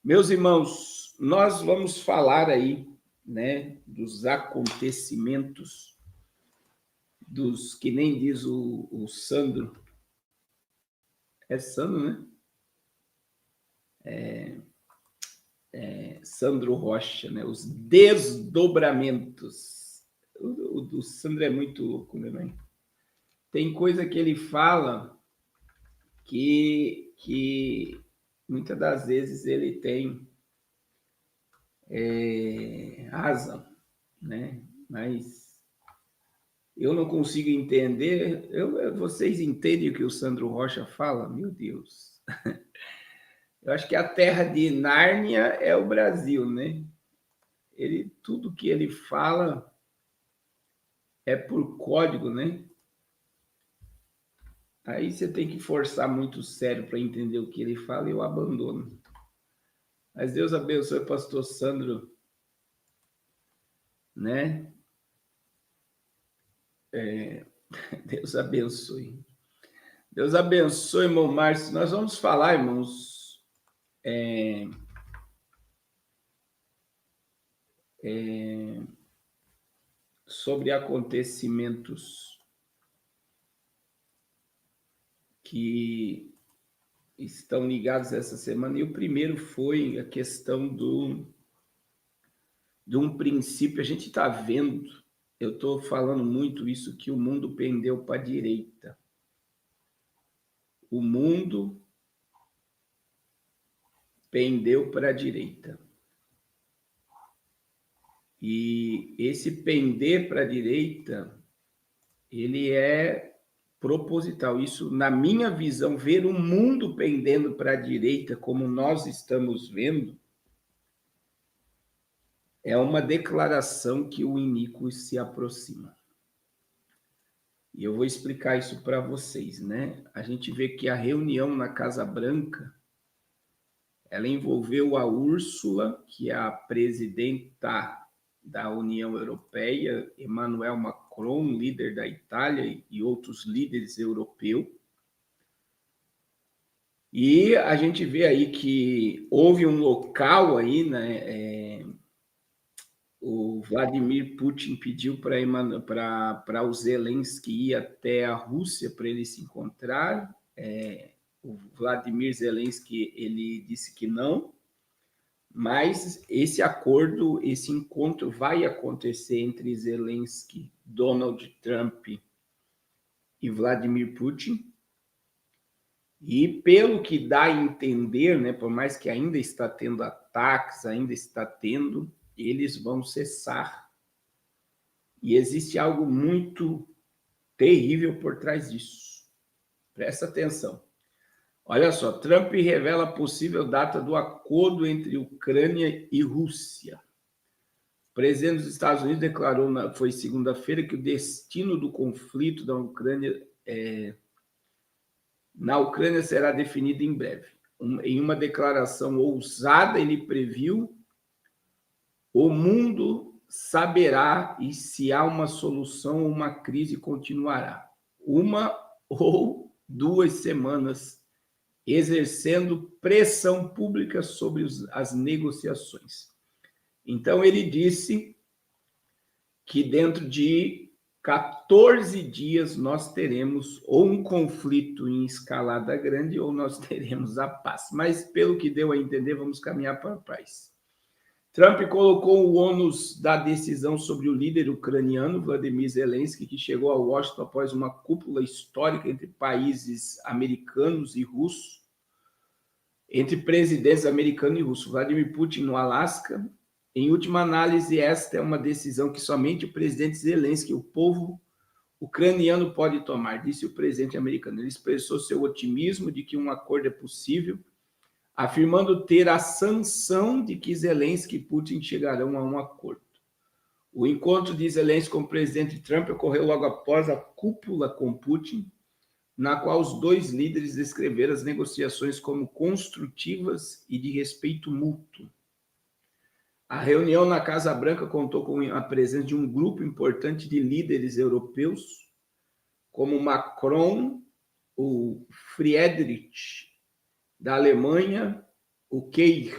Meus irmãos, nós vamos falar aí, né, dos acontecimentos, dos que nem diz o Sandro, é Sandro, né? Sandro Rocha, né? Os desdobramentos. O do Sandro é muito louco, né, mãe? Tem coisa que ele fala que muitas das vezes ele tem razão, né? Mas eu não consigo entender. Vocês entendem o que o Sandro Rocha fala? Meu Deus. Eu acho que a terra de Nárnia é o Brasil, né? Tudo que ele fala é por código, né? Aí você tem que forçar muito o cérebro para entender o que ele fala e eu abandono. Mas Deus abençoe o pastor Sandro, né? Deus abençoe. Deus abençoe, irmão Márcio. Nós vamos falar, irmãos, sobre acontecimentos que estão ligados essa semana. E o primeiro foi a questão de um princípio. A gente está vendo, eu estou falando muito isso, que o mundo pendeu para a direita. O mundo pendeu para a direita. E esse pender para a direita, ele é proposital. Isso, na minha visão, ver o mundo pendendo para a direita, como nós estamos vendo, é uma declaração que o iníquo se aproxima. E eu vou explicar isso para vocês, né? A gente vê que a reunião na Casa Branca, ela envolveu a Úrsula, que é a presidenta da União Europeia, Emmanuel Macron, líder da Itália, e outros líderes europeus. E a gente vê aí que houve um local aí, né? O Vladimir Putin pediu para o Zelensky ir até a Rússia para eles se encontrar. O Vladimir Zelensky ele disse que não, mas esse acordo, esse encontro vai acontecer entre Zelensky, Donald Trump e Vladimir Putin. E pelo que dá a entender, né, por mais que ainda está tendo ataques, ainda está tendo, eles vão cessar. E existe algo muito terrível por trás disso. Presta atenção. Olha só, Trump revela a possível data do acordo entre Ucrânia e Rússia. O presidente dos Estados Unidos declarou, foi segunda-feira, que o destino do conflito da Ucrânia na Ucrânia será definido em breve. Em uma declaração ousada, ele previu: o mundo saberá e se há uma solução ou uma crise continuará. Uma ou 2 semanas exercendo pressão pública sobre as negociações. Então, ele disse que dentro de 14 dias nós teremos ou um conflito em escalada grande ou nós teremos a paz. Mas, pelo que deu a entender, vamos caminhar para a paz. Trump colocou o ônus da decisão sobre o líder ucraniano, Vladimir Zelensky, que chegou a Washington após uma cúpula histórica entre países americanos e russos, entre presidentes americanos e russos. Vladimir Putin no Alasca. Em última análise, esta é uma decisão que somente o presidente Zelensky, o povo ucraniano, pode tomar, disse o presidente americano. Ele expressou seu otimismo de que um acordo é possível, afirmando ter a sanção de que Zelensky e Putin chegarão a um acordo. O encontro de Zelensky com o presidente Trump ocorreu logo após a cúpula com Putin, na qual os dois líderes descreveram as negociações como construtivas e de respeito mútuo. A reunião na Casa Branca contou com a presença de um grupo importante de líderes europeus, como Macron, o Friedrich da Alemanha, o Keir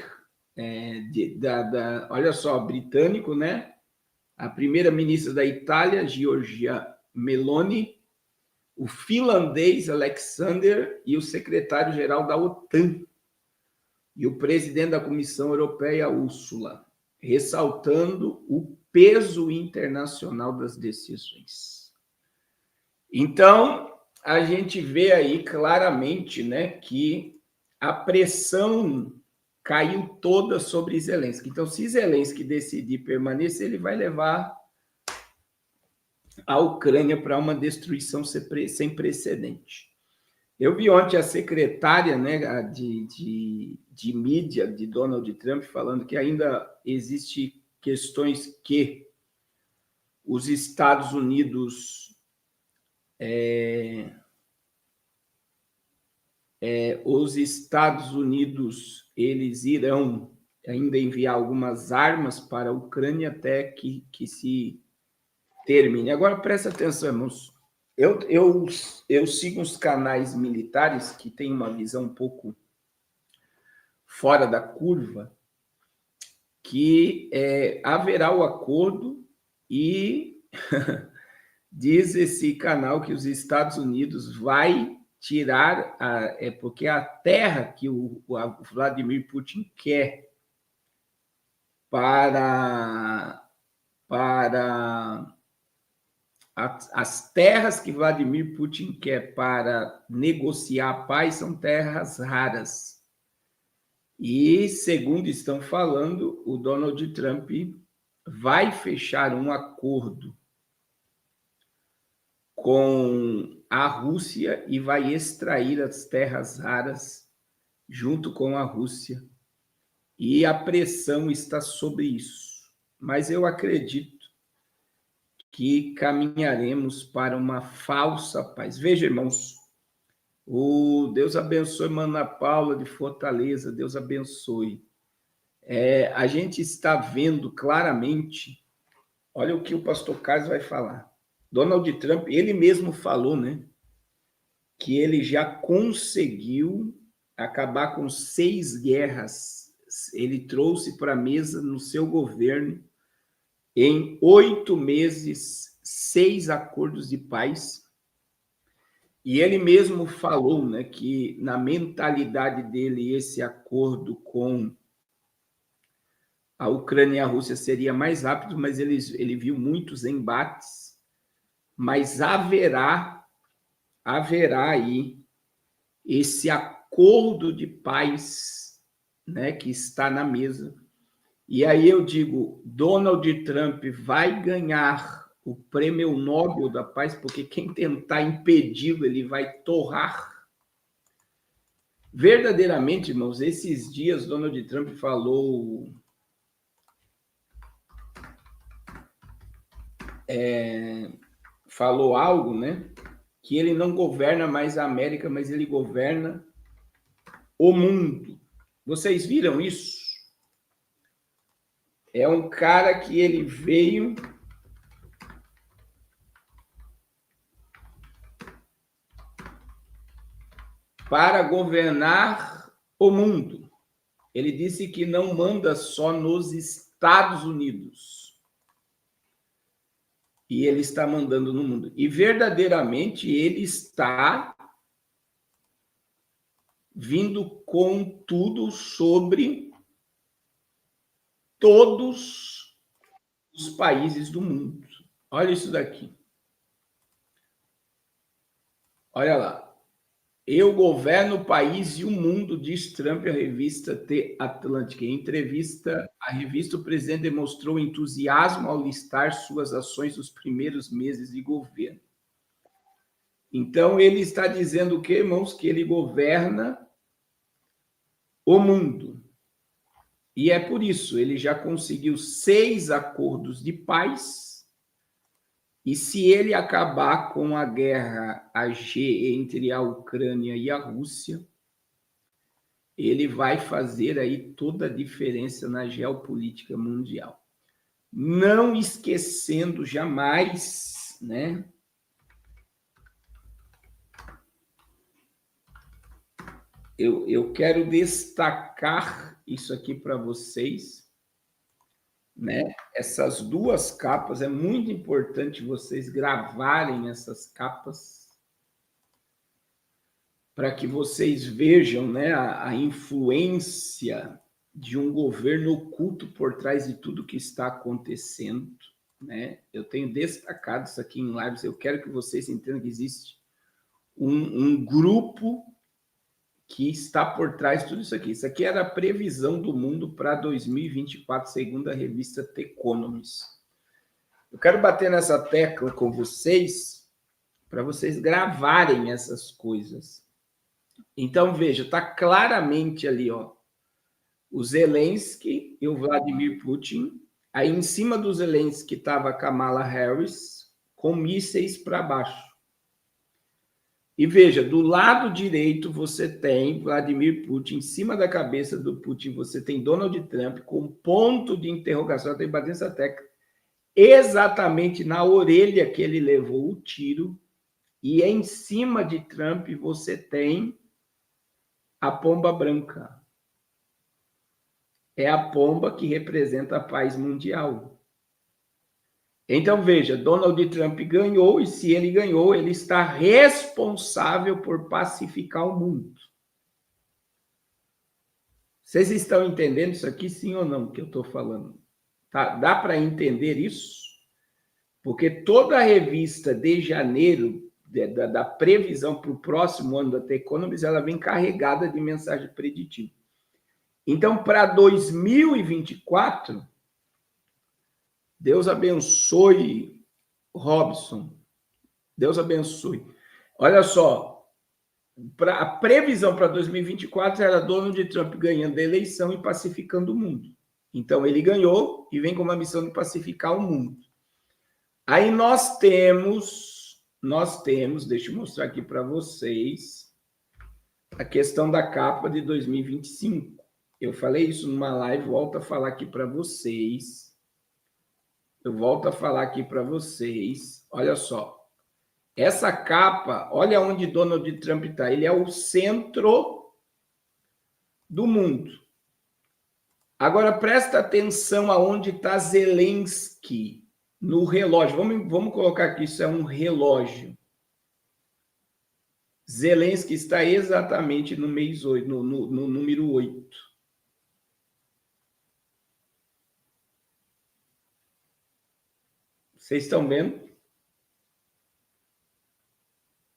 olha só, britânico, né? A primeira-ministra da Itália, Giorgia Meloni, o finlandês Alexander e o secretário-geral da OTAN e o presidente da Comissão Europeia, Ursula, ressaltando o peso internacional das decisões. Então, a gente vê aí claramente, né, que a pressão caiu toda sobre Zelensky. Então, se Zelensky decidir permanecer, ele vai levar a Ucrânia para uma destruição sem precedente. Eu vi ontem a secretária, né, de mídia de Donald Trump falando que ainda existe questões que os Estados Unidos eles irão ainda enviar algumas armas para a Ucrânia até que se termine. Agora, presta atenção, irmãos. Eu sigo os canais militares que têm uma visão um pouco fora da curva, que haverá o acordo e diz esse canal que os Estados Unidos vai tirar, porque a terra que o Vladimir Putin quer para as terras que Vladimir Putin quer para negociar a paz são terras raras. E, segundo estão falando, o Donald Trump vai fechar um acordo com a Rússia e vai extrair as terras raras junto com a Rússia. E a pressão está sobre isso. Mas eu acredito que caminharemos para uma falsa paz. Veja, irmãos, Deus abençoe Mana Paula de Fortaleza, Deus abençoe. A gente está vendo claramente, olha o que o pastor Carlos vai falar. Donald Trump, ele mesmo falou, né, que ele já conseguiu acabar com 6 guerras. Ele trouxe para a mesa no seu governo, em 8 meses, 6 acordos de paz. E ele mesmo falou, né, que na mentalidade dele esse acordo com a Ucrânia e a Rússia seria mais rápido, mas ele viu muitos embates, mas haverá aí esse acordo de paz, né, que está na mesa. E aí eu digo, Donald Trump vai ganhar o prêmio Nobel da Paz, porque quem tentar impedi-lo, ele vai torrar. Verdadeiramente, irmãos, esses dias Donald Trump falou algo, né? Que ele não governa mais a América, mas ele governa o mundo. Vocês viram isso? É um cara que ele veio para governar o mundo. Ele disse que não manda só nos Estados Unidos. E ele está mandando no mundo. E verdadeiramente ele está vindo com tudo sobre todos os países do mundo. Olha isso daqui. Olha lá. Eu governo o país e o mundo, diz Trump à revista The Atlantic. Em entrevista à revista, o presidente demonstrou entusiasmo ao listar suas ações nos primeiros meses de governo. Então, ele está dizendo o quê, irmãos? Que ele governa o mundo. E é por isso, ele já conseguiu 6 acordos de paz. E se ele acabar com a guerra AG entre a Ucrânia e a Rússia, ele vai fazer aí toda a diferença na geopolítica mundial. Não esquecendo jamais, né, eu quero destacar isso aqui para vocês, né? Essas duas capas, é muito importante vocês gravarem essas capas para que vocês vejam, né, a influência de um governo oculto por trás de tudo que está acontecendo, né? Eu tenho destacado isso aqui em lives, eu quero que vocês entendam que existe um grupo que está por trás de tudo isso aqui. Isso aqui era a previsão do mundo para 2024, segundo a revista The Economist. Eu quero bater nessa tecla com vocês, para vocês gravarem essas coisas. Então, veja, está claramente ali, ó, o Zelensky e o Vladimir Putin. Aí, em cima do Zelensky, estava a Kamala Harris, com mísseis para baixo. E veja, do lado direito você tem Vladimir Putin, em cima da cabeça do Putin você tem Donald Trump com ponto de interrogação, tem batendo essa tecla, exatamente na orelha que ele levou o tiro, e em cima de Trump você tem a pomba branca. É a pomba que representa a paz mundial. Então, veja, Donald Trump ganhou, e se ele ganhou, ele está responsável por pacificar o mundo. Vocês estão entendendo isso aqui, sim ou não, que eu estou falando? Tá? Dá para entender isso? Porque toda a revista de janeiro, da previsão para o próximo ano da The Economist, ela vem carregada de mensagem preditiva. Então, para 2024, Deus abençoe, Robson. Deus abençoe. Olha só, a previsão para 2024 era Donald Trump ganhando a eleição e pacificando o mundo. Então, ele ganhou e vem com uma missão de pacificar o mundo. Aí nós temos, deixa eu mostrar aqui para vocês, a questão da capa de 2025. Eu falei isso numa live, volto a falar aqui para vocês. Olha só. Essa capa, olha onde Donald Trump está. Ele é o centro do mundo. Agora, presta atenção aonde está Zelensky, no relógio. Vamos colocar aqui, isso é um relógio. Zelensky está exatamente no mês 8, no número 8. Vocês estão vendo?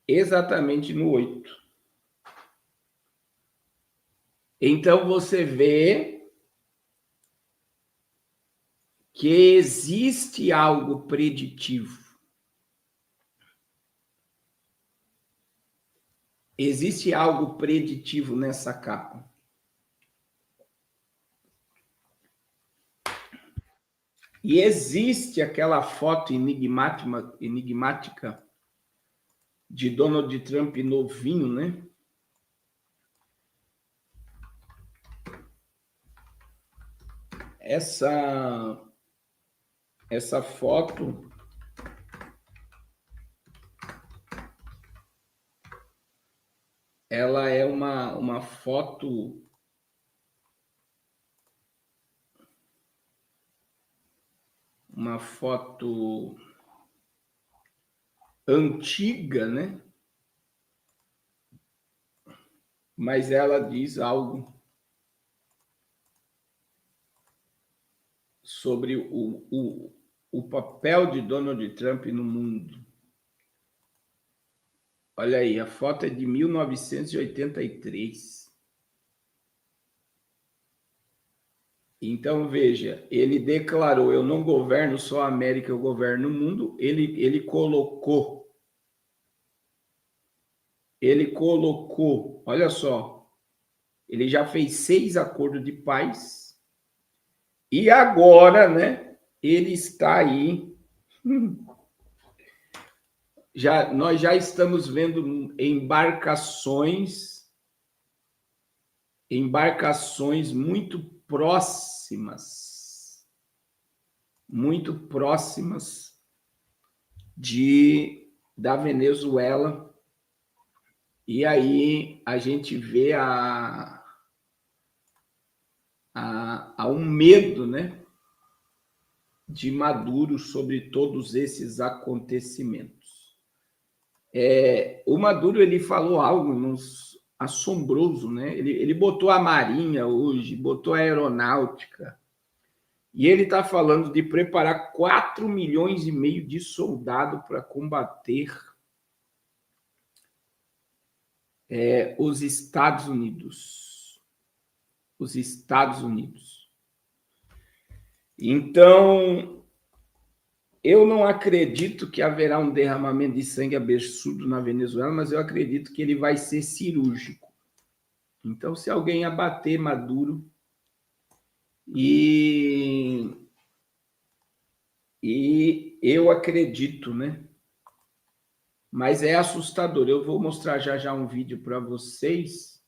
Exatamente no 8. Então, você vê que existe algo preditivo. Existe algo preditivo nessa capa. E existe aquela foto enigmática de Donald Trump novinho, né? Essa foto ela é uma foto antiga, né? Mas ela diz algo sobre o papel de Donald Trump no mundo. Olha aí, a foto é de 1983. Então, veja, ele declarou, eu não governo só a América, eu governo o mundo. Ele colocou, olha só, ele já fez 6 acordos de paz e agora, né, ele está aí, nós já estamos vendo embarcações muito próximas da Venezuela E aí a gente vê um medo, né, de Maduro sobre todos esses acontecimentos. O Maduro ele falou algo assombroso, né? Ele botou a Marinha hoje, botou a Aeronáutica, e ele está falando de preparar 4,5 milhões de soldados para combater os Estados Unidos. Os Estados Unidos. Então, eu não acredito que haverá um derramamento de sangue absurdo na Venezuela, mas eu acredito que ele vai ser cirúrgico. Então, se alguém abater Maduro e eu acredito, né? Mas é assustador. Eu vou mostrar já um vídeo para vocês.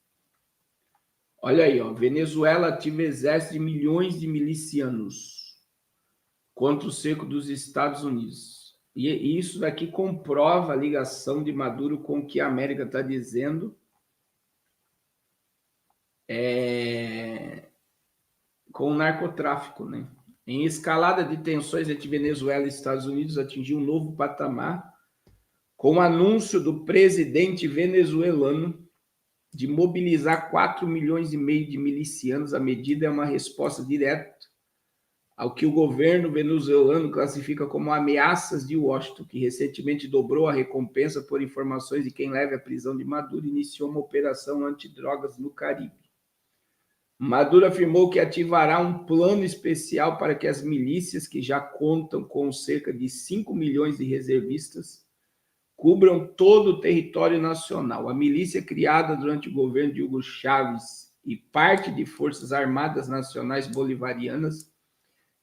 Olha aí, ó. Venezuela ativa exército de milhões de milicianos contra o cerco dos Estados Unidos. E isso daqui comprova a ligação de Maduro com o que a América está dizendo com o narcotráfico, né? Em escalada de tensões entre Venezuela e Estados Unidos atingiu um novo patamar com o anúncio do presidente venezuelano de mobilizar 4,5 milhões de milicianos. A medida é uma resposta direta ao que o governo venezuelano classifica como ameaças de Washington, que recentemente dobrou a recompensa por informações de quem leve à prisão de Maduro e iniciou uma operação antidrogas no Caribe. Maduro afirmou que ativará um plano especial para que as milícias, que já contam com cerca de 5 milhões de reservistas, cubram todo o território nacional. A milícia criada durante o governo de Hugo Chávez e parte de Forças Armadas Nacionais Bolivarianas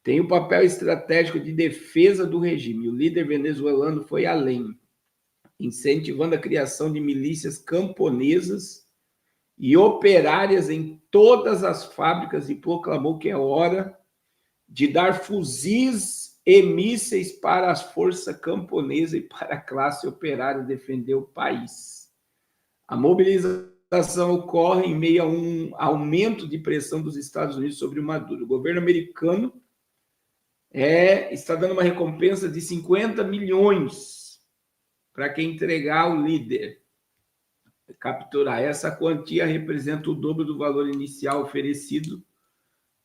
tem o papel estratégico de defesa do regime. O líder venezuelano foi além, incentivando a criação de milícias camponesas e operárias em todas as fábricas e proclamou que é hora de dar fuzis e mísseis para as forças camponesas e para a classe operária defender o país. A mobilização ocorre em meio a um aumento de pressão dos Estados Unidos sobre o Maduro. O governo americano está dando uma recompensa de 50 milhões para quem entregar o líder, capturar. Essa quantia representa o dobro do valor inicial oferecido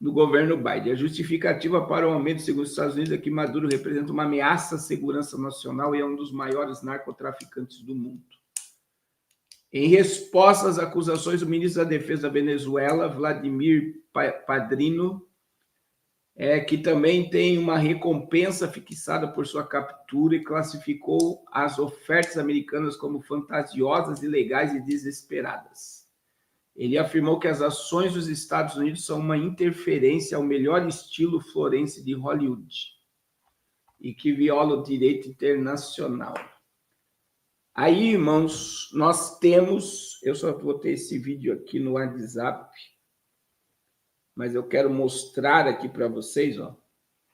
no governo Biden. A justificativa para o aumento, segundo os Estados Unidos, é que Maduro representa uma ameaça à segurança nacional e é um dos maiores narcotraficantes do mundo. Em resposta às acusações, o ministro da Defesa da Venezuela, Vladimir Padrino, que também tem uma recompensa fixada por sua captura e classificou as ofertas americanas como fantasiosas, ilegais e desesperadas. Ele afirmou que as ações dos Estados Unidos são uma interferência ao melhor estilo Florence de Hollywood e que viola o direito internacional. Aí, irmãos, nós temos... Eu só vou ter esse vídeo aqui no WhatsApp, mas eu quero mostrar aqui para vocês, ó.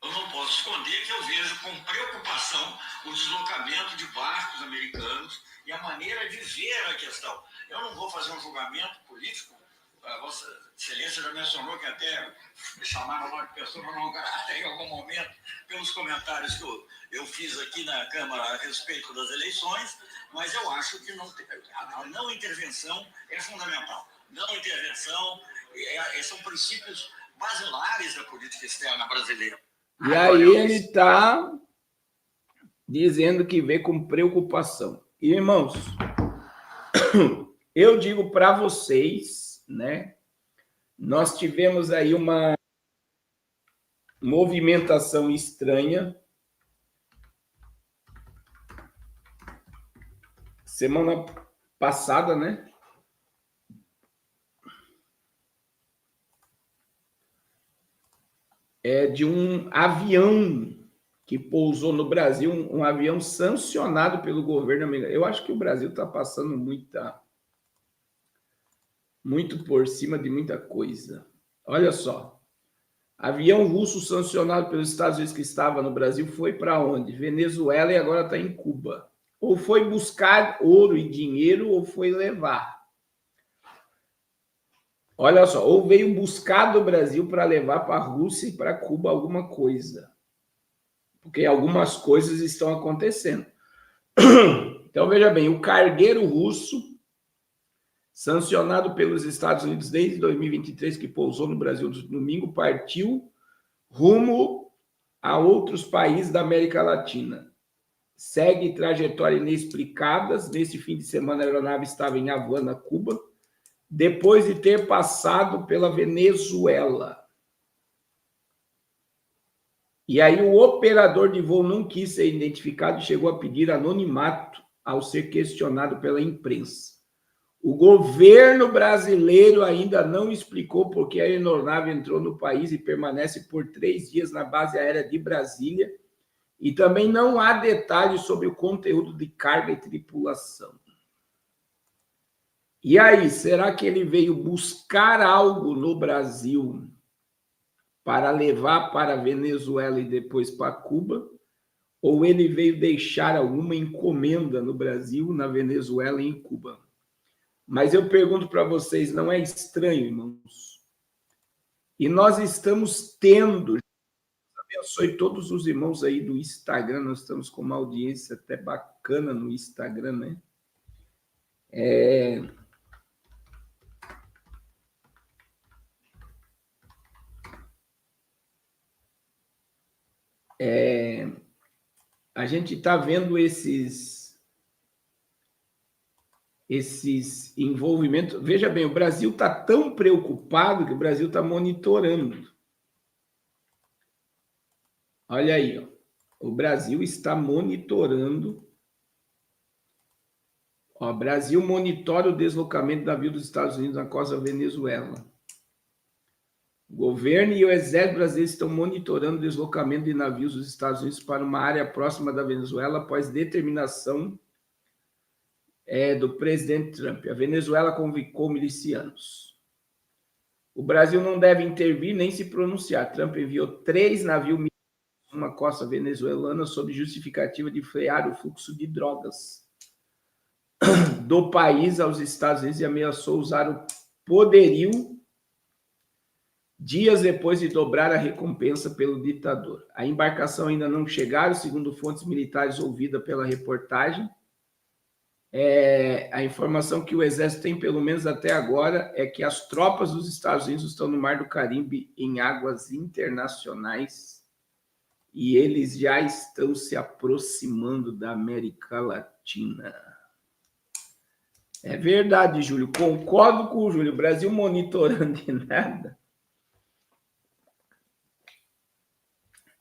Eu não posso esconder que eu vejo com preocupação o deslocamento de barcos americanos e a maneira de ver a questão. Eu não vou fazer um julgamento político. A Vossa Excelência já mencionou que até me chamaram lá de pessoa não grata em algum momento pelos comentários que eu fiz aqui na Câmara a respeito das eleições, mas eu acho que a não intervenção é fundamental. Não intervenção são princípios basilares da política externa brasileira. E aí ele está dizendo que vê com preocupação. E, irmãos, eu digo para vocês, né? Nós tivemos aí uma movimentação estranha. Semana passada, né? De um avião que pousou no Brasil, um avião sancionado pelo governo americano. Eu acho que o Brasil está passando muito por cima de muita coisa. Olha só. Avião russo sancionado pelos Estados Unidos que estava no Brasil foi para onde? Venezuela e agora está em Cuba. ou foi buscar ouro e dinheiro, ou foi levar. Olha só, ou veio buscar do Brasil para levar para a Rússia e para Cuba alguma coisa. Porque algumas coisas estão acontecendo. Então, veja bem, o cargueiro russo, sancionado pelos Estados Unidos desde 2023, que pousou no Brasil no domingo, partiu rumo a outros países da América Latina. Segue trajetória inexplicadas. Neste fim de semana, a aeronave estava em Havana, Cuba, depois de ter passado pela Venezuela. E aí o operador de voo não quis ser identificado e chegou a pedir anonimato ao ser questionado pela imprensa. O governo brasileiro ainda não explicou por que a aeronave entrou no país e permanece por 3 dias na base aérea de Brasília, e também não há detalhes sobre o conteúdo de carga e tripulação. E aí, será que ele veio buscar algo no Brasil para levar para a Venezuela e depois para Cuba? Ou ele veio deixar alguma encomenda no Brasil, na Venezuela e em Cuba? Mas eu pergunto para vocês, não é estranho, irmãos? E nós estamos tendo, abençoe todos os irmãos aí do Instagram, nós estamos com uma audiência até bacana no Instagram, né? A gente está vendo esses envolvimentos. Veja bem, o Brasil está tão preocupado que o Brasil está monitorando. Olha aí, ó. O Brasil está monitorando. Ó, Brasil monitora o deslocamento de navio dos Estados Unidos na costa da Venezuela. O governo e o exército brasileiro estão monitorando o deslocamento de navios dos Estados Unidos para uma área próxima da Venezuela após determinação do presidente Trump. A Venezuela convocou milicianos. O Brasil não deve intervir nem se pronunciar. Trump enviou 3 navios militares a uma costa venezuelana sob justificativa de frear o fluxo de drogas do país aos Estados Unidos e ameaçou usar o poderio dias depois de dobrar a recompensa pelo ditador. A embarcação ainda não chegaram, segundo fontes militares ouvidas pela reportagem. A informação que o Exército tem, pelo menos até agora, é que as tropas dos Estados Unidos estão no Mar do Caribe em águas internacionais e eles já estão se aproximando da América Latina. É verdade, Júlio. Concordo com o Júlio. O Brasil monitorando e nada.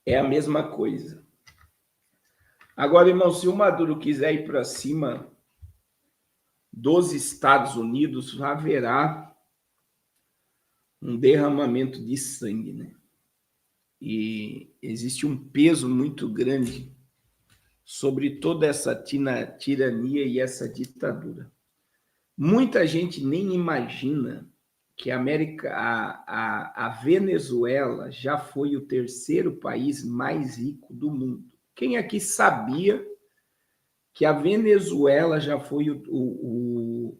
É a mesma coisa. Agora, irmão, se o Maduro quiser ir para cima dos Estados Unidos, haverá um derramamento de sangue, né? E existe um peso muito grande sobre toda essa tirania e essa ditadura. Muita gente nem imagina que a Venezuela já foi o 3º país mais rico do mundo. Quem aqui sabia que a Venezuela já foi o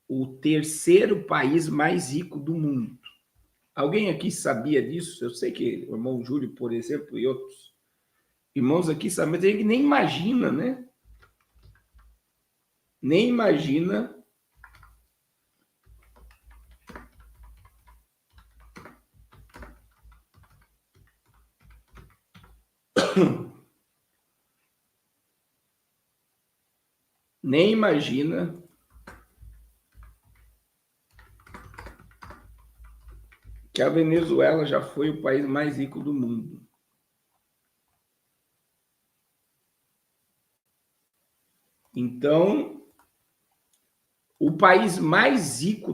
3º país mais rico do mundo? Alguém aqui sabia disso? Eu sei que o irmão Júlio, por exemplo, e outros irmãos aqui sabem, mas ele nem imagina, né? Nem imagina nem imagina que a Venezuela já foi o país mais rico do mundo. Então, o país mais rico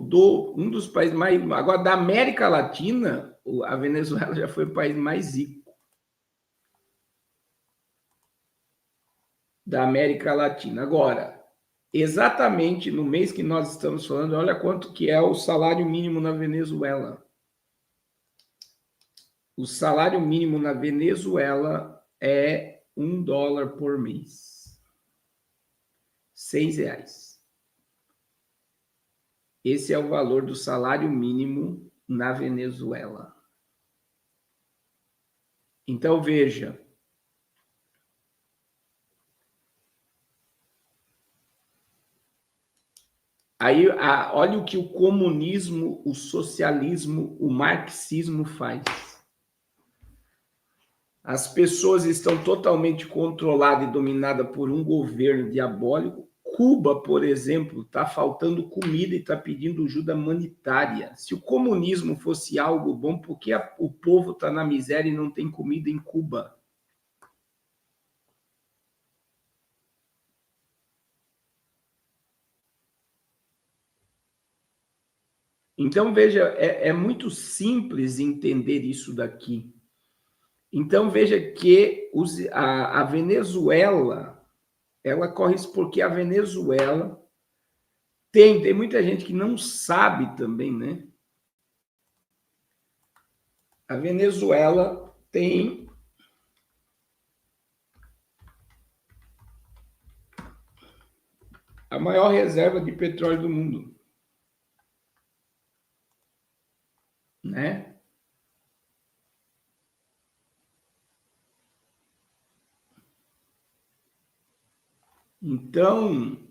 um dos países mais ricos, agora da América Latina, a Venezuela já foi o país mais rico da América Latina. Agora, exatamente no mês que nós estamos falando, olha quanto que é o salário mínimo na Venezuela. O salário mínimo na Venezuela é $1 por mês. R$ 6. Esse é o valor do salário mínimo na Venezuela. Então, veja. Aí, olha o que o comunismo, o socialismo, o marxismo faz. As pessoas estão totalmente controladas e dominadas por um governo diabólico. Cuba, por exemplo, está faltando comida e está pedindo ajuda humanitária. Se o comunismo fosse algo bom, por que o povo está na miséria e não tem comida em Cuba? Então, veja, é muito simples entender isso daqui. Então, veja que a Venezuela, ela corre isso porque a Venezuela tem muita gente que não sabe também, né? A Venezuela tem a maior reserva de petróleo do mundo, né? Então,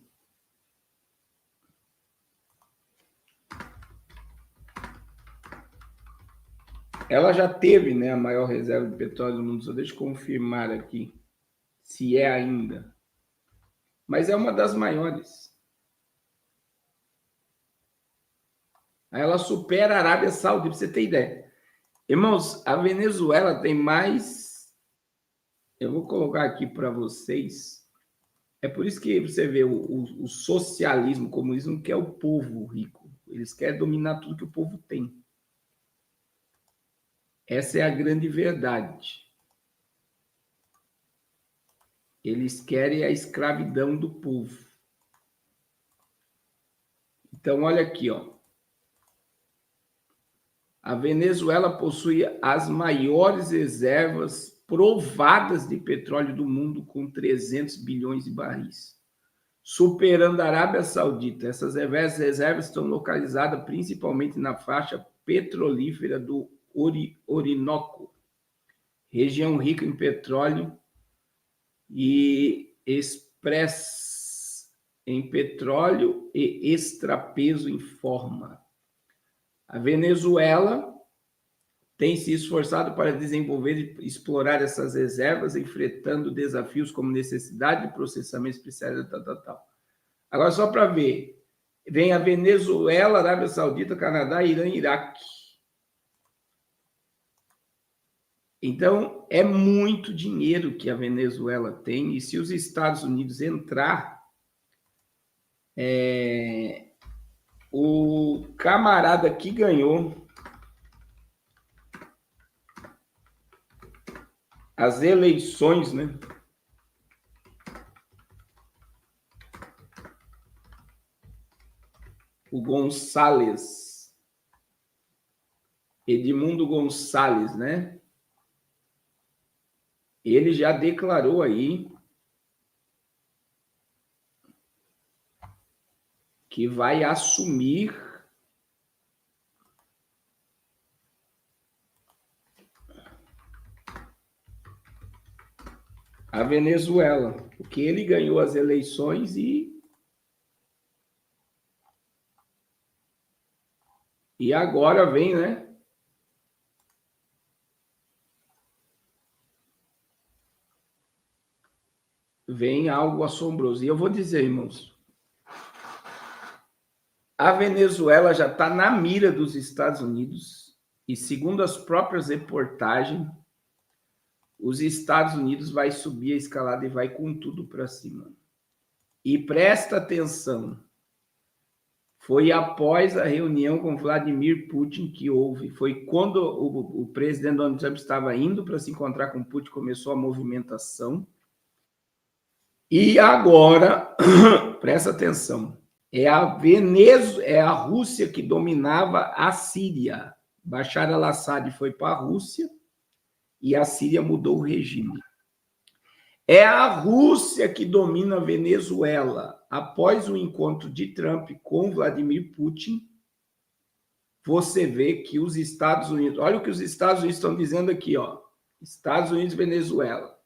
ela já teve, né, a maior reserva de petróleo do mundo. Só deixa eu confirmar aqui se é ainda. Mas é uma das maiores. Ela supera a Arábia Saudita, para você ter ideia. Irmãos, a Venezuela tem mais... Eu vou colocar aqui para vocês. É por isso que você vê o socialismo, o comunismo, que é o povo rico. Eles querem dominar tudo que o povo tem. Essa é a grande verdade. Eles querem a escravidão do povo. Então, olha aqui, ó. A Venezuela possui as maiores reservas provadas de petróleo do mundo, com 300 bilhões de barris, superando a Arábia Saudita. Essas reservas estão localizadas principalmente na faixa petrolífera do Orinoco, região rica em petróleo e em petróleo e extrapeso em forma. A Venezuela tem se esforçado para desenvolver e explorar essas reservas, enfrentando desafios como necessidade de processamento especial, tal. Agora, só para ver, vem a Venezuela, Arábia Saudita, Canadá, Irã e Iraque. Então, é muito dinheiro que a Venezuela tem, e se os Estados Unidos entrar, o camarada que ganhou as eleições, né? O Gonçalves, Edmundo Gonçalves, né? Ele já declarou aí que vai assumir a Venezuela, porque ele ganhou as eleições e agora vem, né? Vem algo assombroso. E eu vou dizer, irmãos, a Venezuela já está na mira dos Estados Unidos e, segundo as próprias reportagens, os Estados Unidos vai subir a escalada e vai com tudo para cima. E presta atenção, foi após a reunião com Vladimir Putin que houve, foi quando o presidente Donald Trump estava indo para se encontrar com Putin, começou a movimentação. E agora, presta atenção, é a Rússia que dominava a Síria. Bashar al-Assad foi para a Rússia e a Síria mudou o regime. É a Rússia que domina a Venezuela. Após o encontro de Trump com Vladimir Putin, você vê que os Estados Unidos... Olha o que os Estados Unidos estão dizendo aqui, ó. Estados Unidos e Venezuela.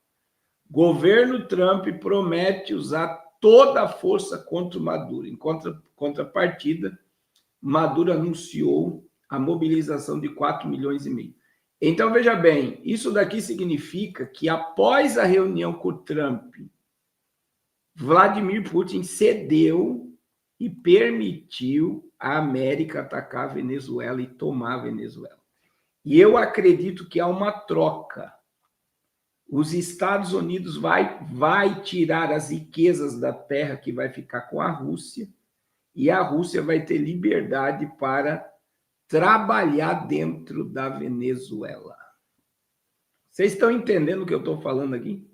Governo Trump promete usar toda a força contra o Maduro. Em contrapartida, Maduro anunciou a mobilização de 4 milhões e meio. Então, veja bem, isso daqui significa que após a reunião com o Trump, Vladimir Putin cedeu e permitiu a América atacar a Venezuela e tomar a Venezuela. E eu acredito que há uma troca. Os Estados Unidos vai tirar as riquezas da terra que vai ficar com a Rússia, e a Rússia vai ter liberdade para trabalhar dentro da Venezuela. Vocês estão entendendo o que eu estou falando aqui?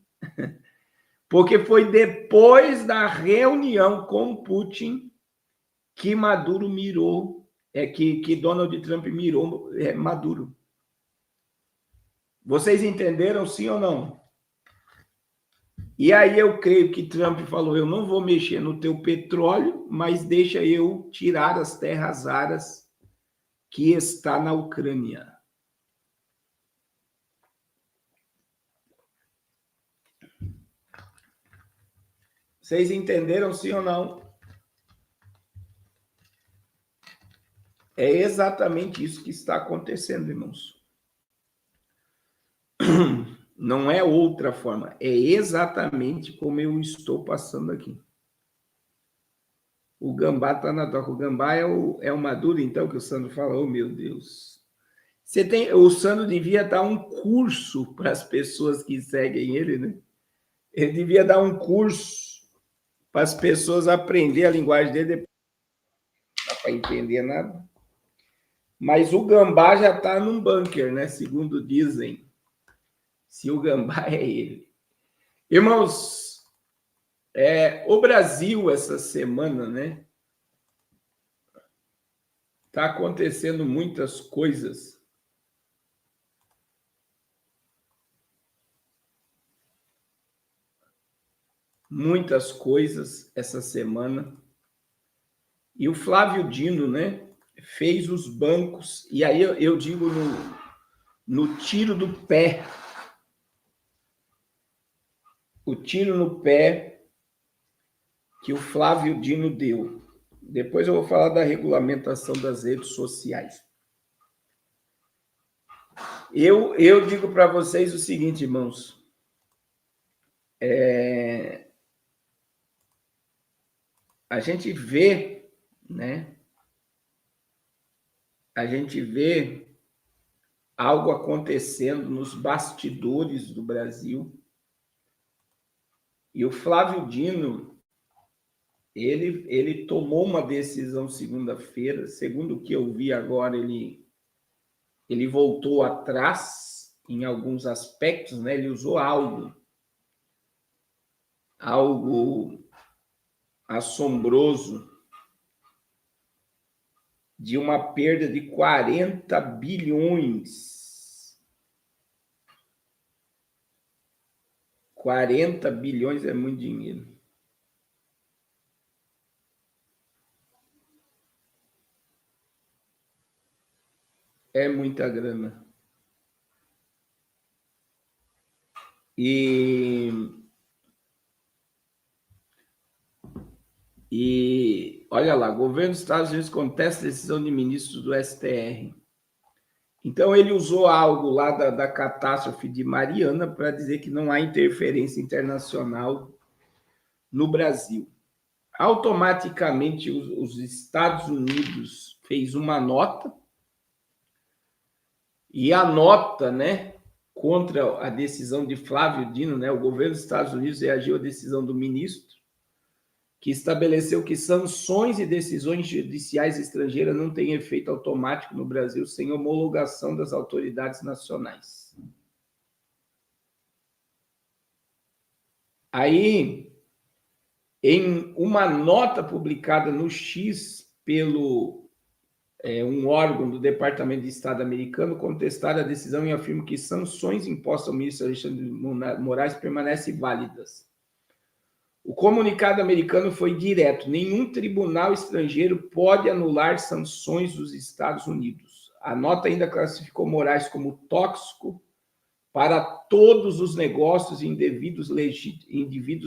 Porque foi depois da reunião com Putin que Maduro mirou, que Donald Trump mirou Maduro. Vocês entenderam, sim ou não? E aí eu creio que Trump falou, eu não vou mexer no teu petróleo, mas deixa eu tirar as terras raras que está na Ucrânia. Vocês entenderam, sim ou não? É exatamente isso que está acontecendo, irmãos. Não é outra forma, é exatamente como eu estou passando aqui. O gambá está na toca. O gambá é o Maduro, então, que o Sandro fala, oh meu Deus. O Sandro devia dar um curso para as pessoas que seguem ele, né? Ele devia dar um curso para as pessoas aprender a linguagem dele, não dá para entender nada. Mas o gambá já está num bunker, né? Segundo dizem. Se o gambá é ele. Irmãos, o Brasil, essa semana, né? Está acontecendo muitas coisas. Muitas coisas essa semana. E o Flávio Dino, né? Fez os bancos. E aí eu digo no tiro do pé. O tiro no pé que o Flávio Dino deu. Depois eu vou falar da regulamentação das redes sociais. Eu digo para vocês o seguinte, irmãos. A gente vê, né? A gente vê algo acontecendo nos bastidores do Brasil. E o Flávio Dino, ele tomou uma decisão segunda-feira, segundo o que eu vi agora, ele voltou atrás em alguns aspectos, né? Ele usou algo assombroso de uma perda de 40 bilhões. 40 bilhões é muito dinheiro. É muita grana. E olha lá, governo dos Estados Unidos contesta a decisão de ministros do STR. Então, ele usou algo lá da catástrofe de Mariana para dizer que não há interferência internacional no Brasil. Automaticamente, os Estados Unidos fez uma nota, e a nota, né, contra a decisão de Flávio Dino, né, o governo dos Estados Unidos reagiu à decisão do ministro, que estabeleceu que sanções e decisões judiciais estrangeiras não têm efeito automático no Brasil sem homologação das autoridades nacionais. Aí, em uma nota publicada no X pelo um órgão do Departamento de Estado americano, contestaram a decisão e afirmam que sanções impostas ao ministro Alexandre de Moraes permanecem válidas. O comunicado americano foi direto: nenhum tribunal estrangeiro pode anular sanções dos Estados Unidos. A nota ainda classificou Moraes como tóxico para todos os negócios e indivíduos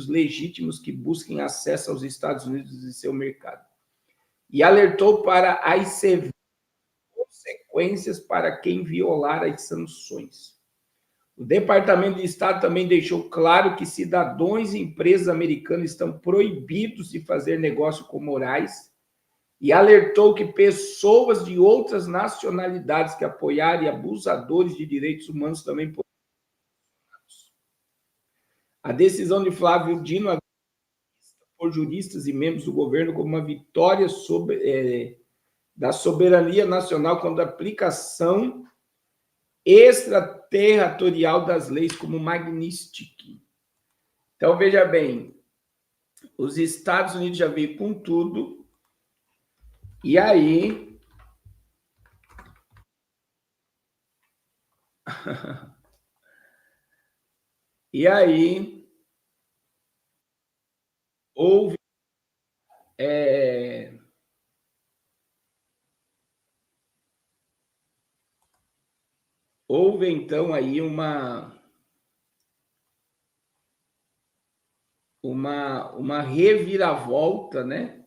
legítimos que busquem acesso aos Estados Unidos e seu mercado. E alertou para as severas consequências para quem violar as sanções. O Departamento de Estado também deixou claro que cidadãos e empresas americanas estão proibidos de fazer negócio com Moraes e alertou que pessoas de outras nacionalidades que apoiarem abusadores de direitos humanos também podem. A decisão de Flávio Dino por juristas e membros do governo como uma vitória da soberania nacional contra a aplicação extraterritorial das leis como Magnitsky. Então, veja bem, os Estados Unidos já veio com tudo, e aí houve então aí uma reviravolta, né?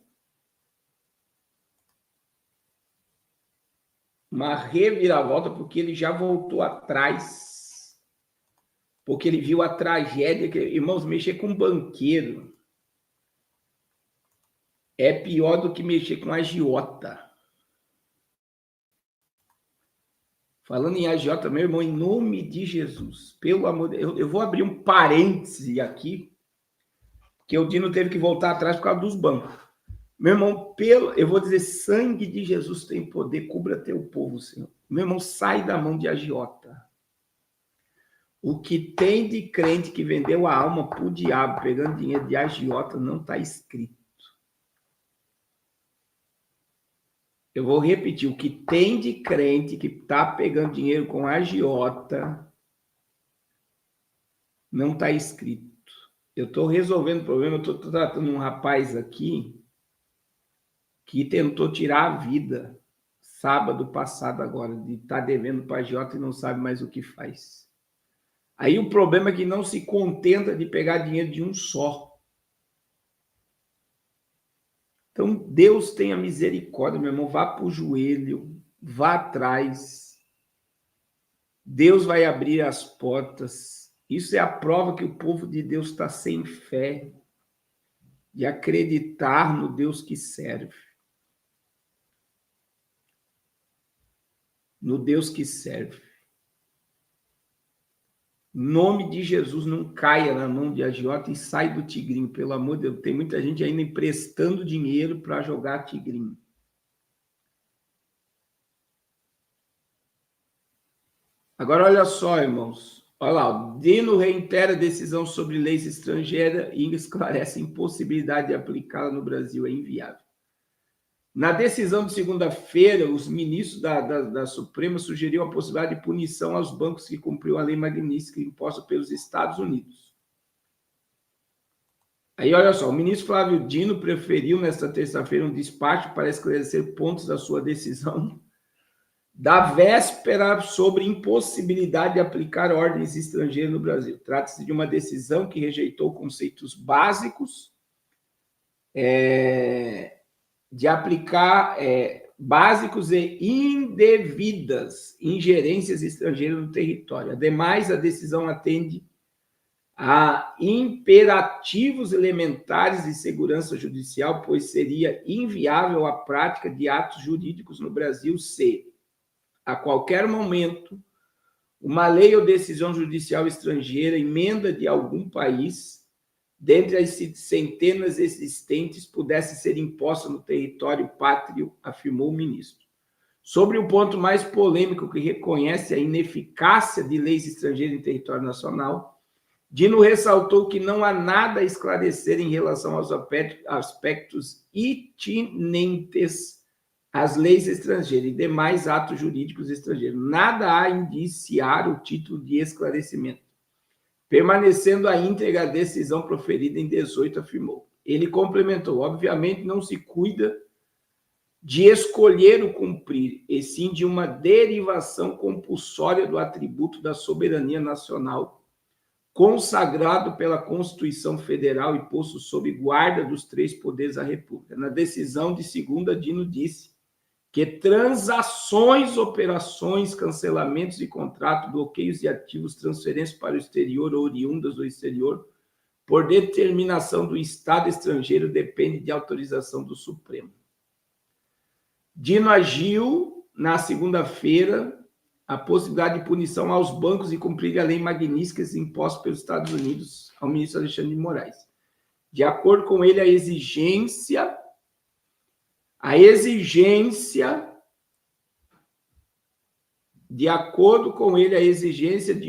Uma reviravolta, porque ele já voltou atrás, porque ele viu a tragédia. Irmãos, mexer com banqueiro é pior do que mexer com agiota. Falando em agiota, meu irmão, em nome de Jesus, pelo amor de Deus, eu vou abrir um parêntese aqui, que o Dino teve que voltar atrás por causa dos bancos. Meu irmão, eu vou dizer, sangue de Jesus tem poder, cubra teu povo, Senhor. Meu irmão, sai da mão de agiota. O que tem de crente que vendeu a alma para o diabo, pegando dinheiro de agiota, não está escrito. Eu vou repetir, o que tem de crente que está pegando dinheiro com agiota, não está escrito. Eu estou resolvendo o problema, eu estou tratando um rapaz aqui que tentou tirar a vida sábado passado agora, de estar devendo para agiota e não sabe mais o que faz. Aí o problema é que não se contenta de pegar dinheiro de um só. Então, Deus tenha misericórdia, meu irmão, vá para o joelho, vá atrás. Deus vai abrir as portas. Isso é a prova que o povo de Deus está sem fé, de acreditar no Deus que serve. No Deus que serve. Em nome de Jesus, não caia na mão de agiota e sai do tigrinho, pelo amor de Deus. Tem muita gente ainda emprestando dinheiro para jogar tigrinho. Agora, olha só, irmãos. Olha lá, o Dino reitera a decisão sobre leis estrangeiras e esclarece a impossibilidade de aplicá-la no Brasil. É inviável. Na decisão de segunda-feira, os ministros da Suprema sugeriram a possibilidade de punição aos bancos que cumpriram a lei Magnitsky imposta pelos Estados Unidos. Aí, olha só, o ministro Flávio Dino preferiu, nesta terça-feira, um despacho para esclarecer pontos da sua decisão da véspera sobre impossibilidade de aplicar ordens estrangeiras no Brasil. Trata-se de uma decisão que rejeitou conceitos básicos de aplicar básicos e indevidas ingerências estrangeiras no território. Ademais, a decisão atende a imperativos elementares de segurança judicial, pois seria inviável a prática de atos jurídicos no Brasil se, a qualquer momento, uma lei ou decisão judicial estrangeira, emenda de algum país, dentre as centenas existentes, pudesse ser imposta no território pátrio, afirmou o ministro. Sobre o ponto mais polêmico, que reconhece a ineficácia de leis estrangeiras em território nacional, Dino ressaltou que não há nada a esclarecer em relação aos aspectos itinentes as leis estrangeiras e demais atos jurídicos estrangeiros. Nada há a indiciar o título de esclarecimento, permanecendo a íntegra a decisão proferida em 18, afirmou. Ele complementou: obviamente não se cuida de escolher o cumprir, e sim de uma derivação compulsória do atributo da soberania nacional, consagrado pela Constituição Federal e posto sob guarda dos três poderes da República. Na decisão de segunda, Dino disse que transações, operações, cancelamentos de contrato, bloqueios de ativos, transferências para o exterior ou oriundas do exterior, por determinação do Estado estrangeiro, depende de autorização do Supremo. Dino agiu na segunda-feira a possibilidade de punição aos bancos de cumprir a lei magnífica imposta pelos Estados Unidos ao ministro Alexandre de Moraes. De acordo com ele, a exigência de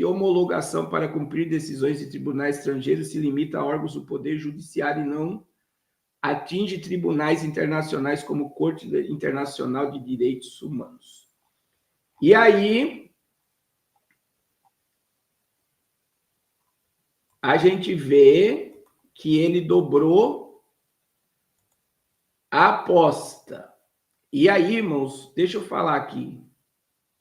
homologação para cumprir decisões de tribunais estrangeiros se limita a órgãos do Poder Judiciário e não atinge tribunais internacionais como Corte Internacional de Direitos Humanos. E aí, a gente vê que ele dobrou a aposta. E aí, irmãos, deixa eu falar aqui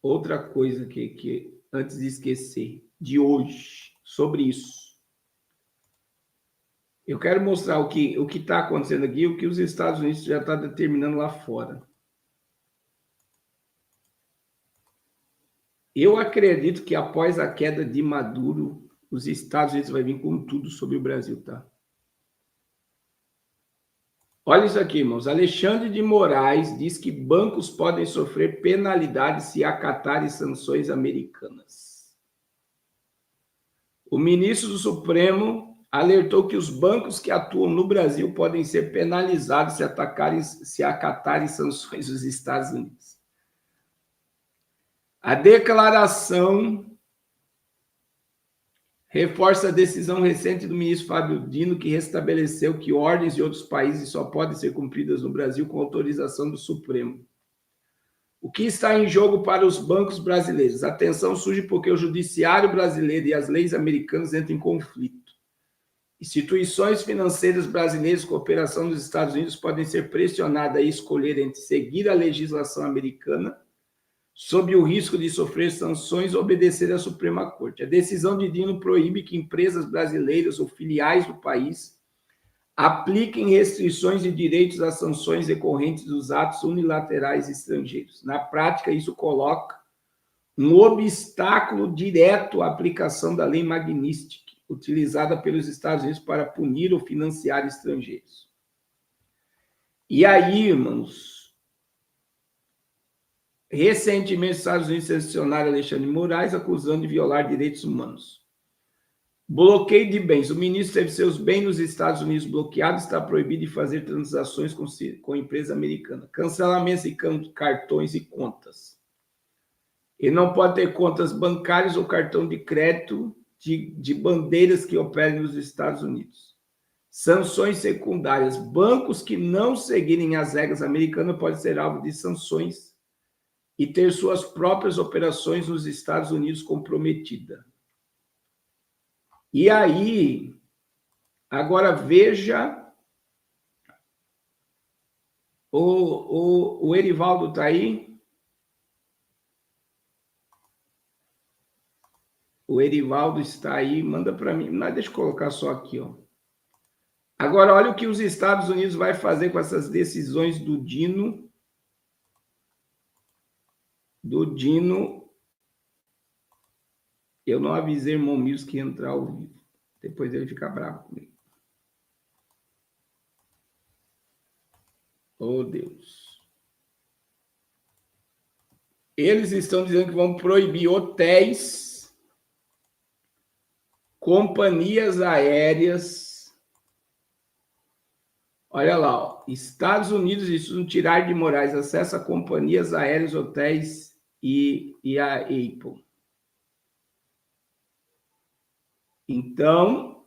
outra coisa que antes de esquecer, de hoje, sobre isso. Eu quero mostrar o que está acontecendo aqui, o que os Estados Unidos já estão determinando lá fora. Eu acredito que após a queda de Maduro, os Estados Unidos vai vir com tudo sobre o Brasil, tá? Olha isso aqui, irmãos. Alexandre de Moraes diz que bancos podem sofrer penalidades se acatarem sanções americanas. O ministro do Supremo alertou que os bancos que atuam no Brasil podem ser penalizados se acatarem sanções dos Estados Unidos. A declaração reforça a decisão recente do ministro Fábio Dino, que restabeleceu que ordens de outros países só podem ser cumpridas no Brasil com autorização do Supremo. O que está em jogo para os bancos brasileiros? A tensão surge porque o judiciário brasileiro e as leis americanas entram em conflito. Instituições financeiras brasileiras com operação nos Estados Unidos podem ser pressionadas a escolher entre seguir a legislação americana, sob o risco de sofrer sanções, ou obedecer à Suprema Corte. A decisão de Dino proíbe que empresas brasileiras ou filiais do país apliquem restrições de direitos às sanções decorrentes dos atos unilaterais estrangeiros. Na prática, isso coloca um obstáculo direto à aplicação da lei Magnitsky, utilizada pelos Estados Unidos para punir ou financiar estrangeiros. E aí, irmãos, recentemente os Estados Unidos sancionaram Alexandre de Moraes, acusando de violar direitos humanos. Bloqueio de bens. O ministro teve seus bens nos Estados Unidos bloqueados, está proibido de fazer transações com empresa americana. Cancelamentos de cartões e contas. Ele não pode ter contas bancárias ou cartão de crédito de bandeiras que operem nos Estados Unidos. Sanções secundárias. Bancos que não seguirem as regras americanas podem ser alvo de sanções e ter suas próprias operações nos Estados Unidos comprometidas. E aí, agora veja, o Erivaldo está aí? O Erivaldo está aí, manda para mim. Não, deixa eu colocar só aqui, ó. Agora, olha o que os Estados Unidos vai fazer com essas decisões do Dino. Eu não avisei o irmão Mills que ia entrar ao vivo. Depois ele fica bravo comigo. Oh, Deus. Eles estão dizendo que vão proibir hotéis, companhias aéreas. Olha lá, ó. Estados Unidos estudam tirar de Moraes acesso a companhias aéreas, hotéis e a Apple. Então,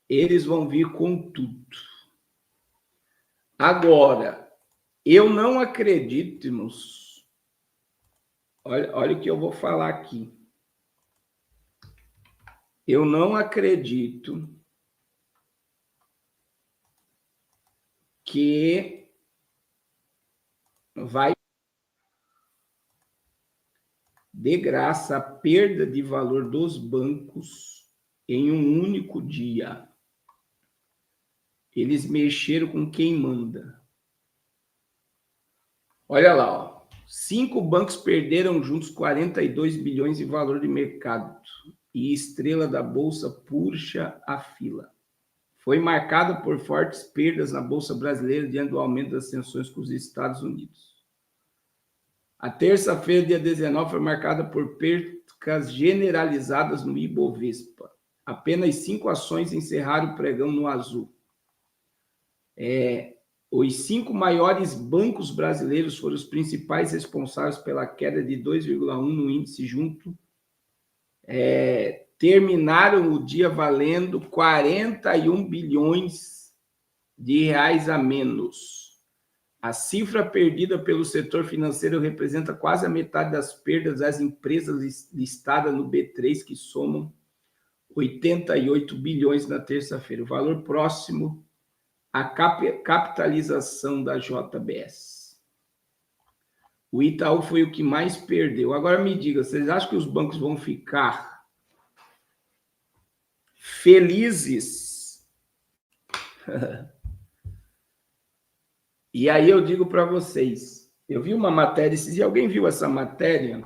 eles vão vir com tudo. Agora, Eu não acredito, irmãos. Olha o que eu vou falar aqui. Eu não acredito que vai de graça a perda de valor dos bancos em um único dia. Eles mexeram com quem manda. Olha lá, ó. 5 bancos perderam juntos 42 bilhões de valor de mercado e estrela da bolsa puxa a fila. Foi marcada por fortes perdas na bolsa brasileira diante do aumento das tensões com os Estados Unidos. A terça-feira, dia 19, foi marcada por percas generalizadas no Ibovespa. Apenas 5 ações encerraram o pregão no azul. Os 5 maiores bancos brasileiros foram os principais responsáveis pela queda de 2,1% no índice junto. Terminaram o dia valendo 41 bilhões de reais a menos. A cifra perdida pelo setor financeiro representa quase a metade das perdas das empresas listadas no B3, que somam 88 bilhões na terça-feira, o valor próximo à capitalização da JBS. O Itaú foi o que mais perdeu. Agora me diga, vocês acham que os bancos vão ficar felizes? E aí eu digo para vocês, eu vi uma matéria, se alguém viu essa matéria,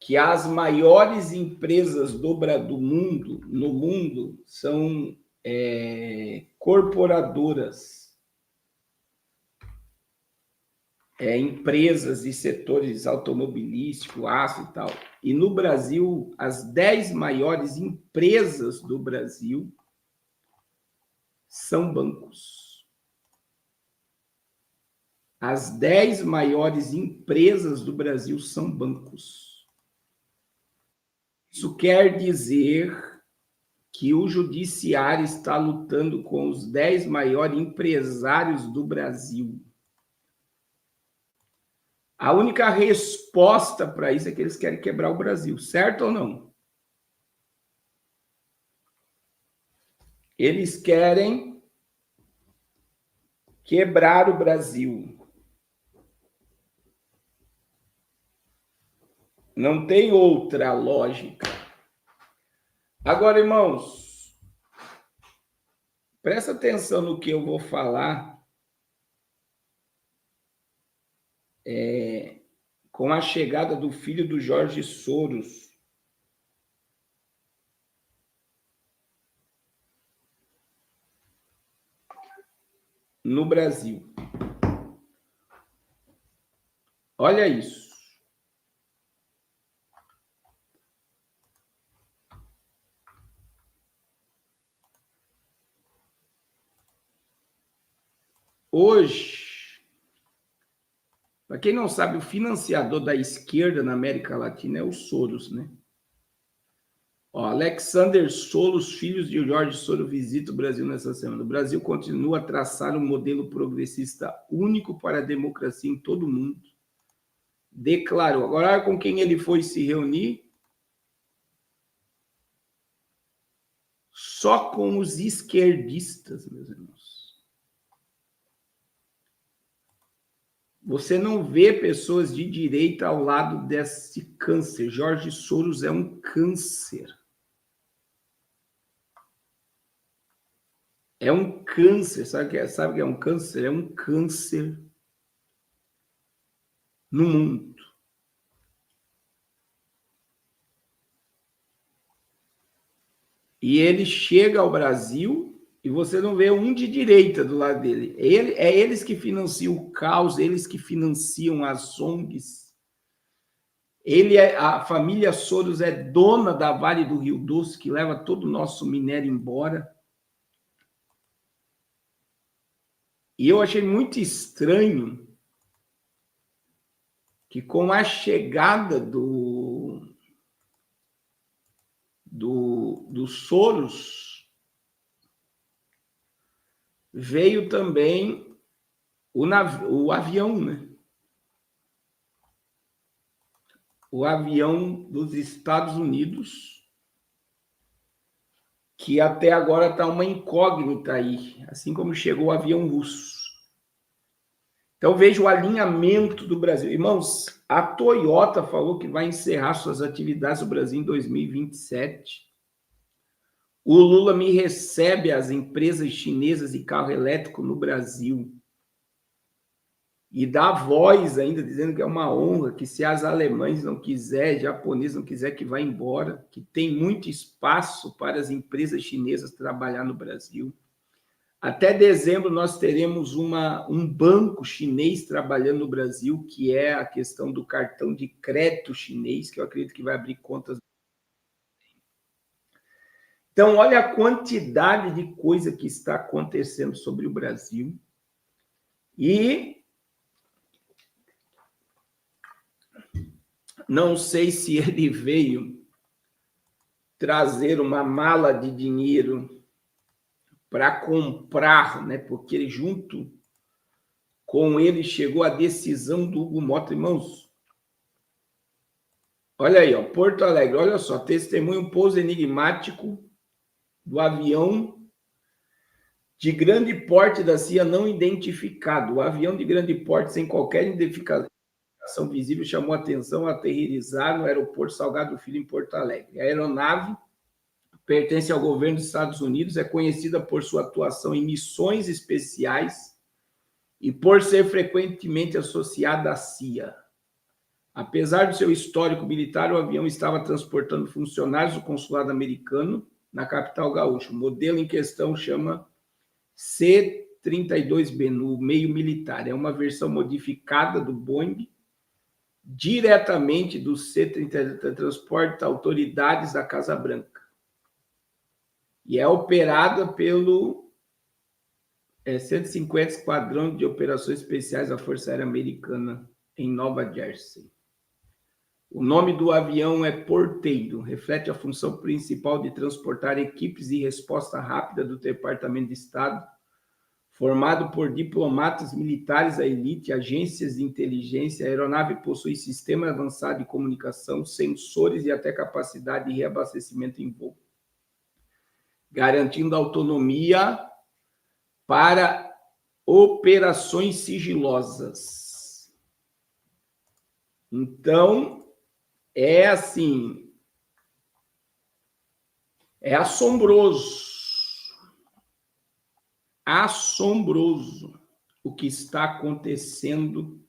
que as maiores empresas no mundo são corporadoras, empresas de setores automobilístico, aço e tal. E no Brasil, as 10 maiores empresas do Brasil são bancos. As 10 maiores empresas do Brasil são bancos. Isso quer dizer que o judiciário está lutando com os 10 maiores empresários do Brasil. A única resposta para isso é que eles querem quebrar o Brasil, certo ou não? Eles querem quebrar o Brasil. Não tem outra lógica. Agora, irmãos, presta atenção no que eu vou falar com a chegada do filho do Jorge Soros no Brasil. Olha isso. Hoje, para quem não sabe, o financiador da esquerda na América Latina é o Soros, né? Ó, Alexander Soros, filhos de Jorge Soros, visita o Brasil nessa semana. O Brasil continua a traçar um modelo progressista único para a democracia em todo o mundo. Declarou. Agora, com quem ele foi se reunir? Só com os esquerdistas, meus irmãos. Você não vê pessoas de direita ao lado desse câncer. Jorge Soros é um câncer. É um câncer. Sabe o que é um câncer? É um câncer no mundo. E ele chega ao Brasil e você não vê um de direita do lado dele. É eles que financiam o caos, eles que financiam as ONGs. A família Soros é dona da Vale do Rio Doce, que leva todo o nosso minério embora. E eu achei muito estranho que com a chegada do Soros, veio também o avião, né? O avião dos Estados Unidos, que até agora está uma incógnita aí, assim como chegou o avião russo. Então, veja o alinhamento do Brasil. Irmãos, a Toyota falou que vai encerrar suas atividades no Brasil em 2027. O Lula me recebe as empresas chinesas de carro elétrico no Brasil. E dá voz ainda, dizendo que é uma honra, que se as alemães não quiserem, japoneses não quiserem, que vá embora, que tem muito espaço para as empresas chinesas trabalhar no Brasil. Até dezembro nós teremos um banco chinês trabalhando no Brasil, que é a questão do cartão de crédito chinês, que eu acredito que vai abrir contas. Então, olha a quantidade de coisa que está acontecendo sobre o Brasil. E não sei se ele veio trazer uma mala de dinheiro para comprar, né? Porque ele, junto com ele chegou a decisão do Hugo Mota. Irmãos, olha aí, ó, Porto Alegre, olha só, testemunha um pouso enigmático do avião de grande porte da CIA não identificado. O avião de grande porte sem qualquer identificação visível chamou atenção ao aterrissar no aeroporto Salgado Filho, em Porto Alegre. A aeronave pertence ao governo dos Estados Unidos, é conhecida por sua atuação em missões especiais e por ser frequentemente associada à CIA. Apesar do seu histórico militar, o avião estava transportando funcionários do consulado americano na capital gaúcha. O modelo em questão chama C-32B, no meio militar. É uma versão modificada do Boeing, diretamente do C-32, transporta autoridades da Casa Branca. E é operada pelo 150 Esquadrão de Operações Especiais da Força Aérea Americana, em Nova Jersey. O nome do avião é Porteiro, reflete a função principal de transportar equipes de resposta rápida do Departamento de Estado, formado por diplomatas militares da elite, agências de inteligência. A aeronave possui sistema avançado de comunicação, sensores e até capacidade de reabastecimento em voo, garantindo autonomia para operações sigilosas. Então, é assim, é assombroso o que está acontecendo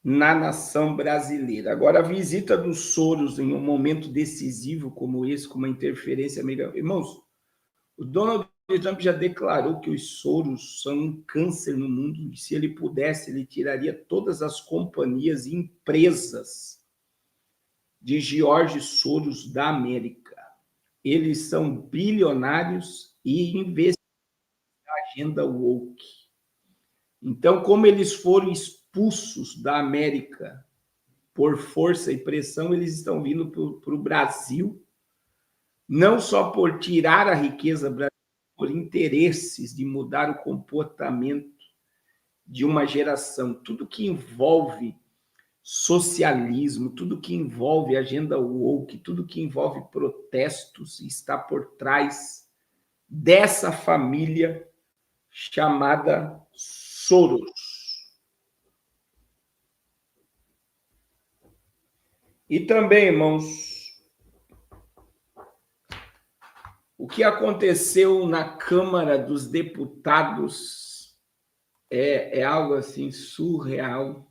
na nação brasileira. Agora, a visita dos Soros em um momento decisivo como esse, com uma interferência americana. Irmãos, o Donald Trump já declarou que os Soros são um câncer no mundo, e se ele pudesse, ele tiraria todas as companhias e empresas de George Soros da América. Eles são bilionários e investem na agenda woke. Então, como eles foram expulsos da América por força e pressão, eles estão vindo para o Brasil, não só por tirar a riqueza brasileira, por interesses de mudar o comportamento de uma geração. Tudo que envolve socialismo, tudo que envolve agenda woke, tudo que envolve protestos, está por trás dessa família chamada Soros. E também, irmãos, o que aconteceu na Câmara dos Deputados é algo assim surreal.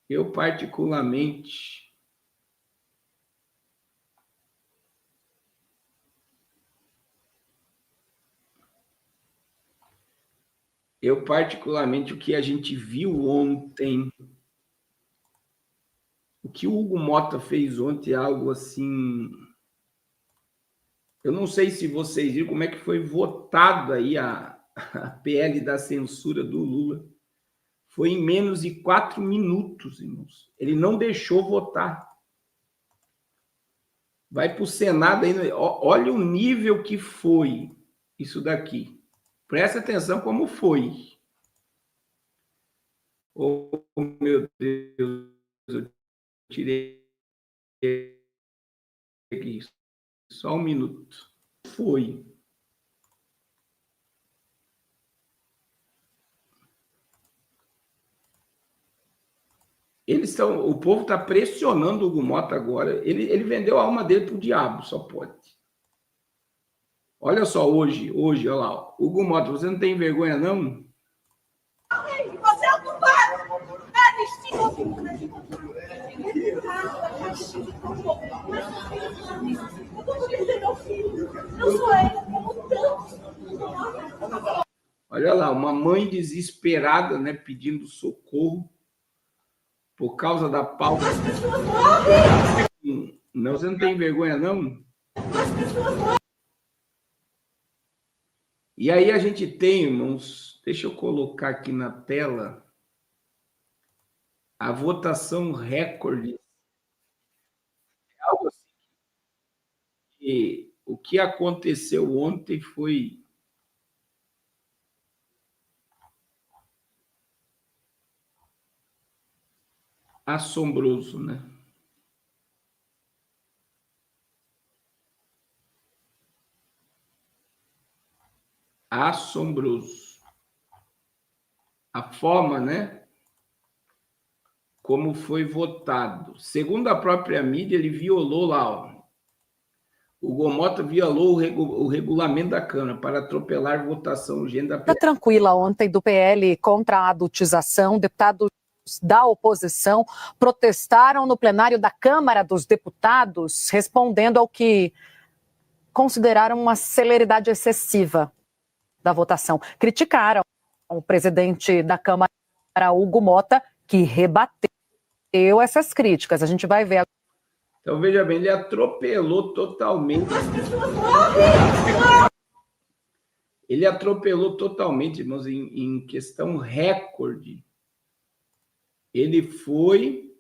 Eu particularmente o que a gente viu ontem, o que o Hugo Mota fez ontem é algo assim. Eu não sei se vocês viram como é que foi votado aí a PL da censura do Lula. Foi em menos de 4 minutos, irmãos. Ele não deixou votar. Vai para o Senado ainda. Olha o nível que foi isso daqui. Presta atenção como foi. Oh, meu Deus, eu tirei aqui. Só um minuto. Foi. O povo está pressionando o Hugo Mota agora. Ele vendeu a alma dele para o diabo, só pode. Olha só, hoje, olha lá. Hugo Mota, você não tem vergonha, não? Você é o culpado! Olha lá, uma mãe desesperada, né, pedindo socorro por causa da pauta. Não, você não tem vergonha, não? E aí a gente tem, irmãos, deixa eu colocar aqui na tela a votação recorde. Algo assim. E o que aconteceu ontem foi assombroso, né? Assombroso. A forma, né? Como foi votado. Segundo a própria mídia, ele violou lá, ó. O Hugo Mota violou o regulamento da Câmara para atropelar votação urgente da PL. Tranquila ontem do PL contra a adultização, deputados da oposição protestaram no plenário da Câmara dos Deputados, respondendo ao que consideraram uma celeridade excessiva da votação. Criticaram o presidente da Câmara, Hugo Mota, que rebateu essas críticas. A gente vai ver. Então, veja bem, ele atropelou totalmente. Ele atropelou totalmente, irmãos, em questão recorde. Ele foi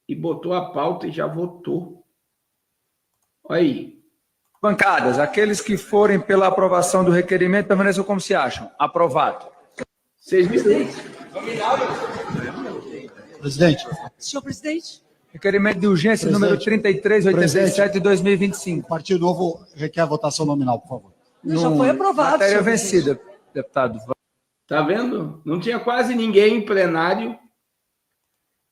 e botou a pauta e já votou. Olha aí. Bancadas, aqueles que forem pela aprovação do requerimento permaneçam como se acham. Aprovado. 6 minutos. Presidente. Senhor presidente. Requerimento de urgência número 3387 de 2025. O Partido Novo requer a votação nominal, por favor. Já foi aprovado. Matéria vencida, deputado. Tá vendo? Não tinha quase ninguém em plenário.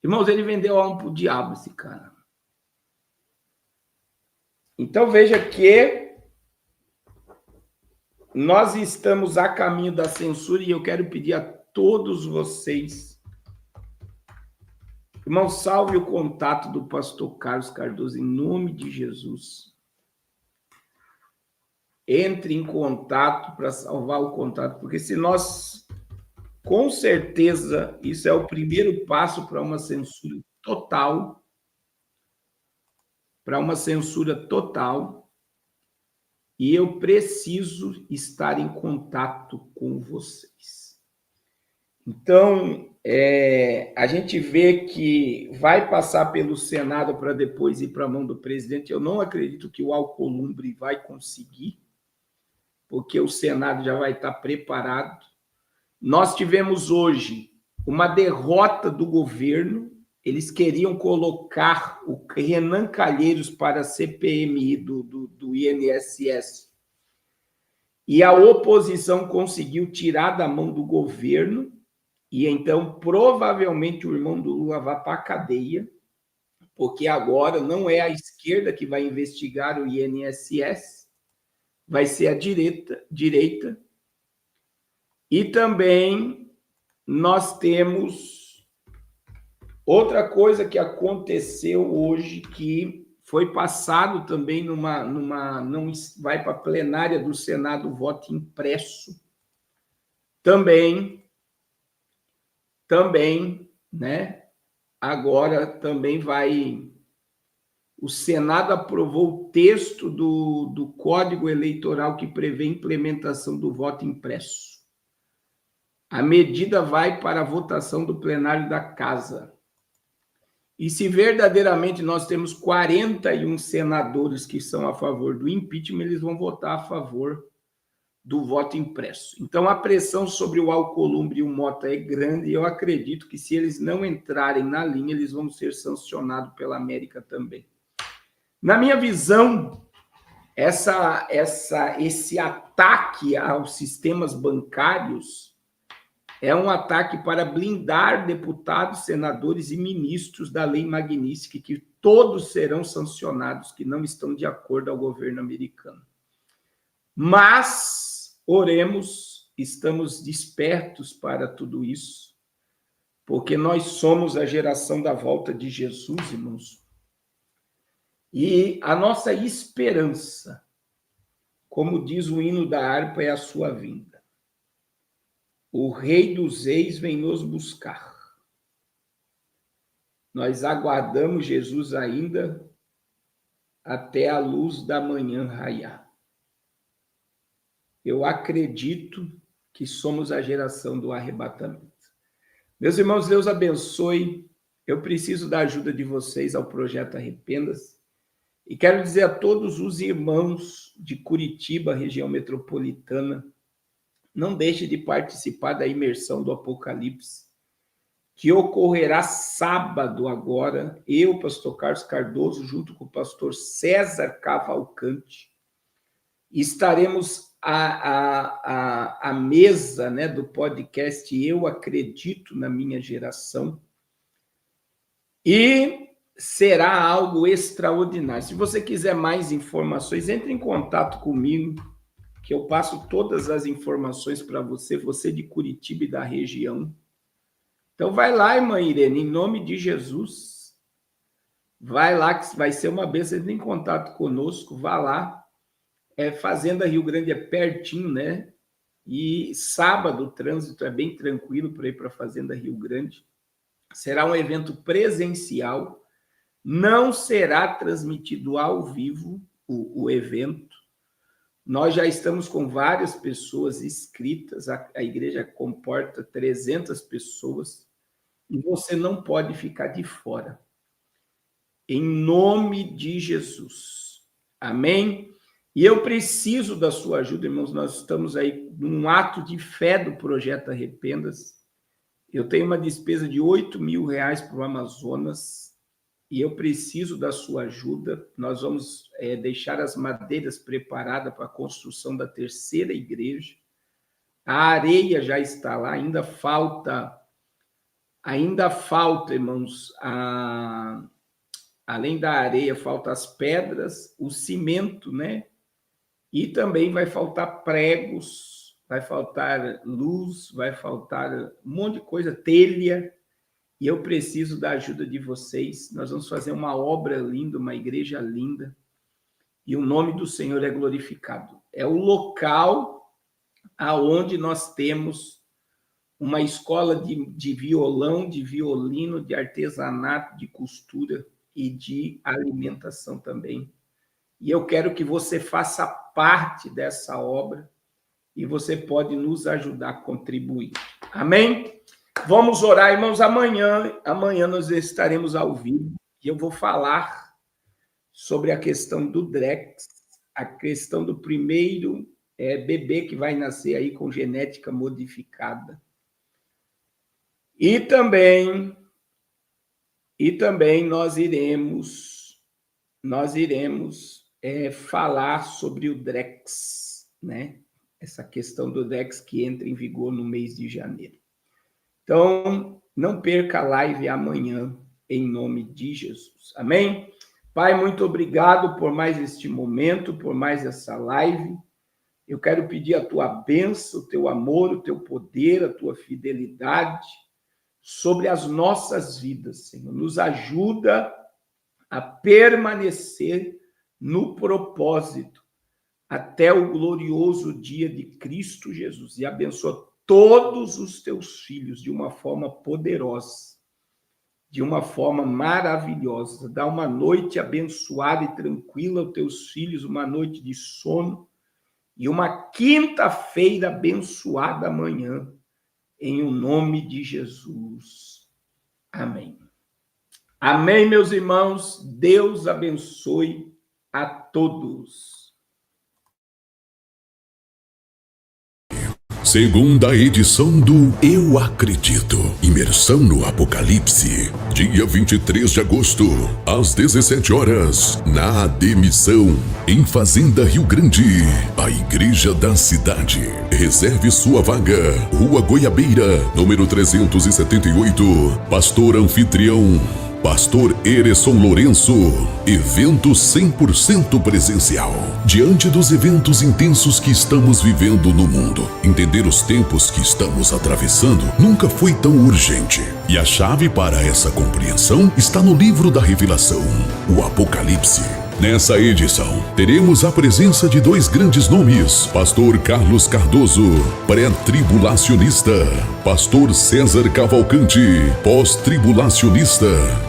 Irmãos, ele vendeu a alma pro diabo, esse cara. Então, veja que nós estamos a caminho da censura e eu quero pedir a todos vocês, irmão, salve o contato do pastor Carlos Cardoso, em nome de Jesus. Entre em contato para salvar o contato, porque se nós, com certeza, isso é o primeiro passo para uma censura total, e eu preciso estar em contato com vocês. Então, a gente vê que vai passar pelo Senado para depois ir para a mão do presidente. Eu não acredito que o Alcolumbre vai conseguir, porque o Senado já vai estar preparado. Nós tivemos hoje uma derrota do governo. Eles queriam colocar o Renan Calheiros para a CPMI do INSS. E a oposição conseguiu tirar da mão do governo, e então provavelmente o irmão do Lula vai para a cadeia, porque agora não é a esquerda que vai investigar o INSS, vai ser a direita. E também nós temos outra coisa que aconteceu hoje, que foi passado também não vai para a plenária do Senado, voto impresso. Também, né? Agora também vai. O Senado aprovou o texto do Código Eleitoral que prevê a implementação do voto impresso. A medida vai para a votação do plenário da Casa. E se verdadeiramente nós temos 41 senadores que são a favor do impeachment, eles vão votar a favor do voto impresso. Então, a pressão sobre o Alcolumbre e o Mota é grande, e eu acredito que se eles não entrarem na linha, eles vão ser sancionados pela América também. Na minha visão, esse ataque aos sistemas bancários é um ataque para blindar deputados, senadores e ministros da Lei Magnitsky, que todos serão sancionados que não estão de acordo ao governo americano. Mas, oremos, estamos despertos para tudo isso, porque nós somos a geração da volta de Jesus, irmãos. E a nossa esperança, como diz o hino da harpa, é a sua vinda. O Rei dos Reis vem nos buscar. Nós aguardamos Jesus ainda até a luz da manhã raiar. Eu acredito que somos a geração do arrebatamento. Meus irmãos, Deus abençoe. Eu preciso da ajuda de vocês ao Projeto Arrependas. E quero dizer a todos os irmãos de Curitiba, região metropolitana, não deixe de participar da imersão do Apocalipse, que ocorrerá sábado agora. Eu, pastor Carlos Cardoso, junto com o pastor César Cavalcante, estaremos à mesa, né, do podcast Eu Acredito na Minha Geração, e será algo extraordinário. Se você quiser mais informações, entre em contato comigo, que eu passo todas as informações para você, você de Curitiba e da região. Então vai lá, irmã Irene, em nome de Jesus. Vai lá, que vai ser uma bênção. Entre em contato conosco, vá lá. Fazenda Rio Grande é pertinho, né? E sábado o trânsito é bem tranquilo para ir para a Fazenda Rio Grande. Será um evento presencial. Não será transmitido ao vivo o evento. Nós já estamos com várias pessoas inscritas, a igreja comporta 300 pessoas, e você não pode ficar de fora. Em nome de Jesus. Amém? E eu preciso da sua ajuda, irmãos. Nós estamos aí num ato de fé do Projeto Arrependas. Eu tenho uma despesa de R$8.000 para o Amazonas, e eu preciso da sua ajuda. Nós vamos deixar as madeiras preparadas para a construção da terceira igreja. A areia já está lá, ainda falta, irmãos, além da areia, faltam as pedras, o cimento, né? E também vai faltar pregos, vai faltar luz, vai faltar um monte de coisa, telha. E eu preciso da ajuda de vocês. Nós vamos fazer uma obra linda, uma igreja linda. E o nome do Senhor é glorificado. É o local aonde nós temos uma escola de violão, de violino, de artesanato, de costura e de alimentação também. E eu quero que você faça parte dessa obra e você pode nos ajudar a contribuir. Amém? Vamos orar, irmãos. Amanhã nós estaremos ao vivo e eu vou falar sobre a questão do Drex, a questão do primeiro bebê que vai nascer aí com genética modificada. E também nós iremos falar sobre o Drex, né? Essa questão do Drex que entra em vigor no mês de janeiro. Então, não perca a live amanhã, em nome de Jesus. Amém? Pai, muito obrigado por mais este momento, por mais essa live. Eu quero pedir a tua bênção, o teu amor, o teu poder, a tua fidelidade sobre as nossas vidas, Senhor. Nos ajuda a permanecer no propósito até o glorioso dia de Cristo Jesus. E abençoa todos os teus filhos de uma forma poderosa, de uma forma maravilhosa. Dá uma noite abençoada e tranquila aos teus filhos, uma noite de sono e uma quinta-feira abençoada amanhã, em o nome de Jesus. Amém. Amém, meus irmãos. Deus abençoe a todos. Segunda edição do Eu Acredito. Imersão no Apocalipse. Dia 23 de agosto, às 17 horas, na Admissão, em Fazenda Rio Grande, a Igreja da Cidade. Reserve sua vaga. Rua Goiabeira, número 378. Pastor anfitrião, Pastor Ereson Lourenço. Evento 100% presencial. Diante dos eventos intensos que estamos vivendo no mundo, entender os tempos que estamos atravessando nunca foi tão urgente. E a chave para essa compreensão está no livro da Revelação, o Apocalipse. Nessa edição, teremos a presença de dois grandes nomes: Pastor Carlos Cardoso, pré-tribulacionista; Pastor César Cavalcante, pós-tribulacionista.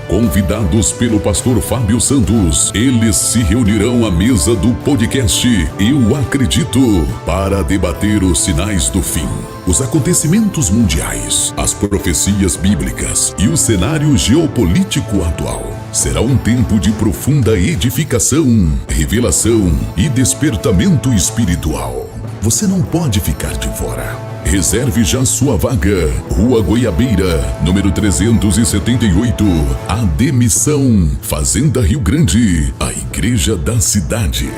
Convidados pelo Pastor Fábio Santos, eles se reunirão à mesa do podcast Eu Acredito para debater os sinais do fim, os acontecimentos mundiais, as profecias bíblicas e o cenário geopolítico atual. Será um tempo de profunda edificação, revelação e despertamento espiritual. Você não pode ficar de fora. Reserve já sua vaga. Rua Goiabeira, número 378, Admissão, Fazenda Rio Grande, a Igreja da Cidade.